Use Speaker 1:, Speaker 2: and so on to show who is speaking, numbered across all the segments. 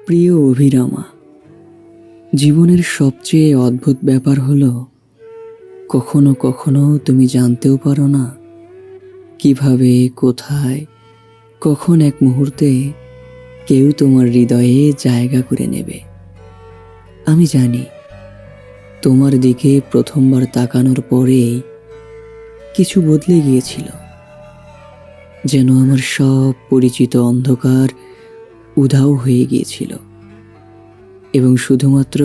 Speaker 1: প্রিয় অভিরামা, জীবনের সবচেয়ে অদ্ভুত ব্যাপার হলো কখনো কখনো তুমি জানতেও পারো না কিভাবে, কোথায়, কখন এক মুহূর্তে কেউ তোমার হৃদয়ে জায়গা করে নেবে। আমি জানি তোমার দিকে প্রথমবার তাকানোর পরেই কিছু বদলে গিয়েছিল, যেন আমার সব পরিচিত অন্ধকার উধাও হয়ে গিয়েছিল এবং শুধুমাত্র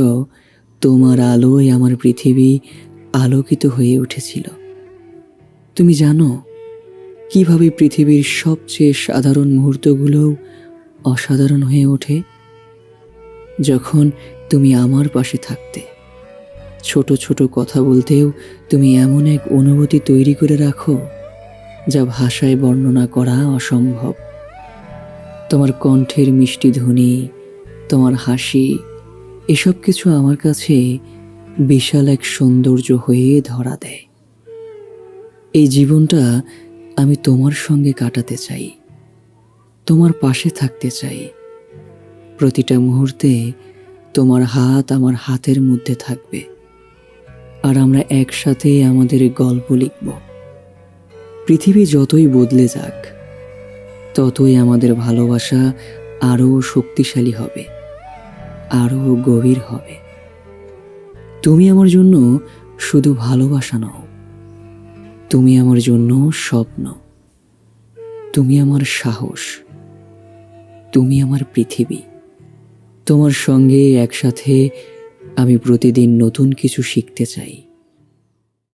Speaker 1: তোমার আলোয় আমার পৃথিবী আলোকিত হয়ে উঠেছিল। তুমি জানো কিভাবে পৃথিবীর সবচেয়ে সাধারণ মুহূর্তগুলোও অসাধারণ হয়ে ওঠে? যখন তুমি আমার পাশে থাকতে, ছোট ছোট কথা বলতেও তুমি এমন এক অনুভূতি তৈরি করে রাখো যা ভাষায় বর্ণনা করা অসম্ভব। তোমার কণ্ঠের মিষ্টি ধ্বনি, তোমার হাসি, এসব কিছু আমার কাছে বিশাল এক সৌন্দর্য হয়ে ধরা দেয়। এই জীবনটা আমি তোমার সঙ্গে কাটাতে চাই, তোমার পাশে থাকতে চাই। প্রতিটা মুহূর্তে তোমার হাত আমার হাতের মধ্যে থাকবে, আর আমরা একসাথে আমাদের গল্প লিখব। পৃথিবী যতই বদলে যাক, ততই আমাদের ভালোবাসা আরও শক্তিশালী হবে, আরও গভীর হবে। তুমি আমার জন্য শুধু ভালোবাসা নও, তুমি আমার জন্য স্বপ্ন, তুমি আমার সাহস, তুমি আমার পৃথিবী। তোমার সঙ্গে একসাথে আমি প্রতিদিন নতুন কিছু শিখতে চাই।